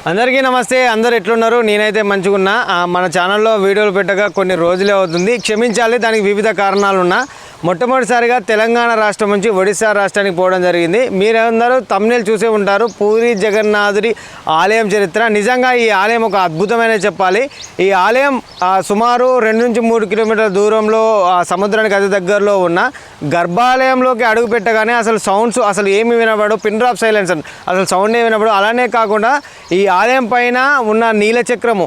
అందరికీ నమస్తే. అందరు ఎట్లున్నారు? నేనైతే మంచిగున్నా. మన ఛానల్లో వీడియోలు పెట్టగా కొన్ని రోజులే అవుతుంది, క్షమించాలి. దానికి వివిధ కారణాలు ఉన్నా. మొట్టమొదటిసారిగా తెలంగాణ రాష్ట్రం నుంచి ఒడిశా రాష్ట్రానికి పోవడం జరిగింది. మీరందరూ తమ్నేల్ చూసే ఉంటారు, పూరి జగన్నాథుడి ఆలయం చరిత్ర. నిజంగా ఈ ఆలయం ఒక అద్భుతమైన చెప్పాలి. ఈ ఆలయం సుమారు 2 నుంచి 3 కిలోమీటర్ల దూరంలో సముద్రానికి అతి దగ్గరలో ఉన్న గర్భాలయంలోకి అడుగు పెట్టగానే అసలు సౌండ్స్ అసలు ఏమి వినబడు, పిన్ డ్రాప్ సైలెన్స్ అసలు సౌండే వినబడు. అలానే కాకుండా ఈ ఆలయం పైన ఉన్న నీలచక్రము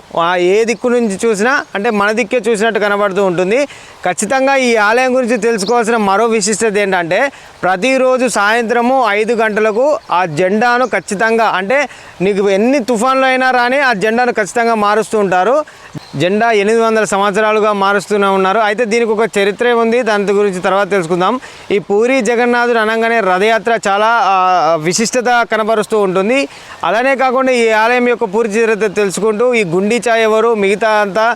ఏ దిక్కు నుంచి చూసినా అంటే మన దిక్కే చూసినట్టు కనబడుతూ ఉంటుంది. ఖచ్చితంగా ఈ ఆలయం గురించి తెలుసుకోవాల్సిన మరో విశిష్టత ఏంటంటే ప్రతిరోజు సాయంత్రము 5 గంటలకు ఆ జెండాను ఖచ్చితంగా, అంటే నీకు ఎన్ని తుఫాన్లు అయినా రాని ఆ జెండాను ఖచ్చితంగా మారుస్తూ ఉంటారు. జెండా 800 సంవత్సరాలుగా మారుస్తూనే ఉన్నారు. అయితే దీనికి ఒక చరిత్ర ఉంది, దాని గురించి తర్వాత తెలుసుకుందాం. ఈ పూరి జగన్నాథుడు అనగానే రథయాత్ర చాలా విశిష్టత కనబరుస్తూ ఉంటుంది. అలానే కాకుండా ఈ ఆలయం యొక్క పూర్తి చరిత్ర తెలుసుకుంటూ ఈ గుండీచా ఎవరు, మిగతా అంతా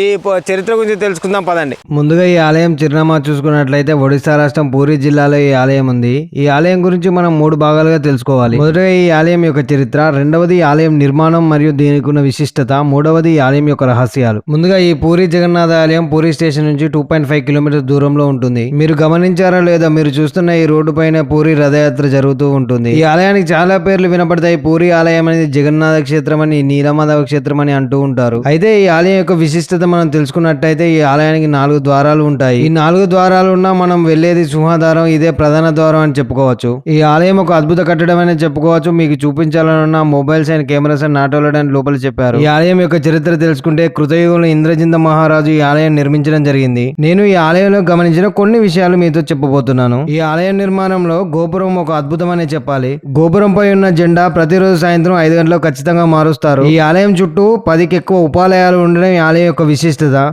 ఈ చరిత్ర గురించి తెలుసుకుందాం పదండి. ముందుగా ఈ ఆలయం చిరునామా చూసుకున్నట్లయితే ఒడిశా రాష్ట్రం పూరి జిల్లాలో ఈ ఆలయం ఉంది. ఈ ఆలయం గురించి మనం 3 భాగాలుగా తెలుసుకోవాలి. మొదటగా ఈ ఆలయం యొక్క చరిత్ర, రెండవది ఈ ఆలయం నిర్మాణం మరియు దీనికి ఉన్న విశిష్టత, మూడవది ఈ ఆలయం యొక్క రహస్యాలు. ముందుగా ఈ పూరి జగన్నాథ ఆలయం పూరి స్టేషన్ నుంచి 2.5 కిలోమీటర్ దూరంలో ఉంటుంది. మీరు గమనించారో లేదో, మీరు చూస్తున్న ఈ రోడ్డు పైన పూరి రథయాత్ర జరుగుతూ ఉంటుంది. ఈ ఆలయానికి చాలా పేర్లు వినపడతాయి. పూరి ఆలయం అనేది జగన్నాథ క్షేత్రం అని, నీలమాధవ క్షేత్రం అని అంటూ ఉంటారు. అయితే ఈ ఆలయం యొక్క విశిష్టత మనం తెలుసుకున్నట్టయితే ఈ ఆలయానికి 4 ద్వారాలు ఉంటాయి. ఈ 4 ద్వారాలు ఉన్నా మనం వెళ్లేది సింహద్వారం, ఇదే ప్రధాన ద్వారం అని చెప్పుకోవచ్చు. ఈ ఆలయం ఒక అద్భుత కట్టడం అని చెప్పుకోవచ్చు. మీకు చూపించాలన్న మొబైల్స్ అండ్ కెమెరాస్ అండ్ నాటోలని లోపల చెప్పారు. ఈ ఆలయం యొక్క చరిత్ర తెలుసుకుంటే కృతయుగంలో ఇంద్రజింద మహారాజు ఈ ఆలయం నిర్మించడం జరిగింది. నేను ఈ ఆలయంలో గమనించిన కొన్ని విషయాలు మీతో చెప్పబోతున్నాను. ఈ ఆలయం నిర్మాణంలో గోపురం ఒక అద్భుతం అనే చెప్పాలి. గోపురంపై ఉన్న జెండా ప్రతిరోజు సాయంత్రం 5 గంటలకు ఖచ్చితంగా మారుస్తారు. ఈ ఆలయం చుట్టూ 10కి ఎక్కువ ఉపాలయాలు ఉండడం ఈ ఆలయం యొక్క విశిష్టత.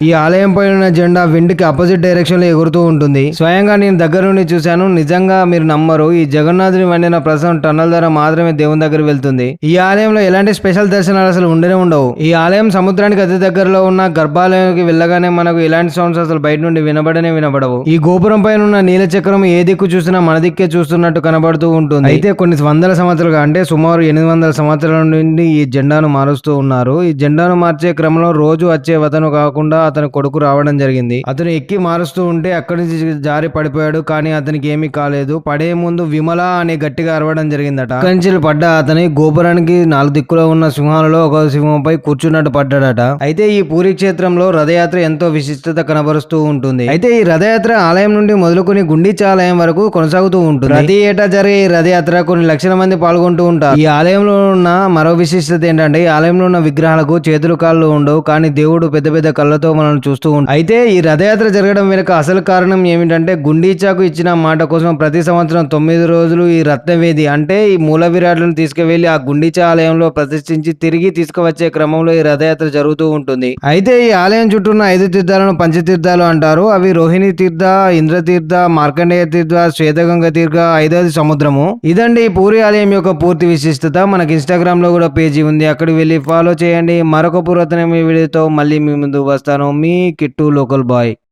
ఈ ఆలయం పైన ఉన్న జెండా విండ్ కి అపోజిట్ డైరెక్షన్ లో ఎగురుతూ ఉంటుంది. స్వయంగా నేను దగ్గర నుండి చూశాను. నిజంగా మీరు నమ్మరు, ఈ జగన్నాథుని వండిన ప్రసాదం టన్నల్ ద్వారా మాత్రమే దేవుని దగ్గర వెళ్తుంది. ఈ ఆలయంలో ఎలాంటి స్పెషల్ దర్శనాలు అసలు ఉండనే ఉండవు. ఈ ఆలయం సముద్రానికి అతి దగ్గరలో ఉన్న గర్భాలయంకి వెళ్ళగానే మనకు ఎలాంటి సౌండ్స్ అసలు బయట నుండి వినబడవు. ఈ గోపురం పైన ఉన్న నీల చక్రం ఏ దిక్కు చూసినా మన దిక్కే చూస్తున్నట్టు కనబడుతూ ఉంటుంది. అయితే కొన్ని వందల సంవత్సరాలుగా, అంటే సుమారు 800 సంవత్సరాల నుండి ఈ జెండాను మారుస్తూ ఉన్నారు. ఈ జెండాను మార్చే క్రమంలో రోజు వచ్చే వతను కాకుండా అతని కొడుకు రావడం జరిగింది. అతను ఎక్కి మారుస్తూ ఉంటే అక్కడి నుంచి జారి పడిపోయాడు. కానీ అతనికి ఏమీ కాలేదు. పడే ముందు విమల అని గట్టిగా అరవడం జరిగిందట. కంచెలు పడ్డ అతని గోపురానికి 4 దిక్కులో ఉన్న సింహాలలో ఒక సింహంపై కూర్చున్నట్టు పడ్డాడట. అయితే ఈ పూరి క్షేత్రంలో రథయాత్ర ఎంతో విశిష్టత కనబరుస్తూ ఉంటుంది. అయితే ఈ రథయాత్ర ఆలయం నుండి మొదలుకొని గుండీచా ఆలయం వరకు కొనసాగుతూ ఉంటుంది. ప్రతి ఏటా జరిగే ఈ రథయాత్ర కొన్ని లక్షల మంది పాల్గొంటూ ఉంటారు. ఈ ఆలయంలో ఉన్న మరో విశిష్టత ఏంటంటే ఈ ఆలయంలో ఉన్న విగ్రహాలకు చేతులు కాళ్ళు ఉండవు. కానీ దేవుడు పెద్ద పెద్ద కళ్ళతో మనం చూస్తూ ఉంటాం. అయితే ఈ రథయాత్ర జరగడం వెనుక అసలు కారణం ఏమిటంటే గుండీచాకు ఇచ్చిన మాట కోసం ప్రతి సంవత్సరం 9 రోజులు ఈ రత్నవేది, అంటే ఈ మూల విరాట్లను తీసుకువెళ్లి ఆ గుండీచా ఆలయంలో ప్రతిష్ఠించి తిరిగి తీసుకువచ్చే క్రమంలో ఈ రథయాత్ర జరుగుతూ ఉంటుంది. అయితే ఈ ఆలయం చుట్టూ ఉన్న 5 తీర్థాలను పంచతీర్థాలు అంటారు. అవి రోహిణి తీర్థ, ఇంద్రతీర్థ, మార్కండేయ తీర్థ, శ్వేతగంగ తీర్థ, 5వది సముద్రము. ఇదండి ఈ పూరి ఆలయం యొక్క పూర్తి విశిష్టత. మనకి ఇన్స్టాగ్రామ్ లో కూడా పేజీ ఉంది, అక్కడికి వెళ్ళి ఫాలో చేయండి. మరొక పురాతన వీడియోతో మళ్ళీ మీ ముందు వస్తాను. మీ కిట్టు లోకల్ బాయ్.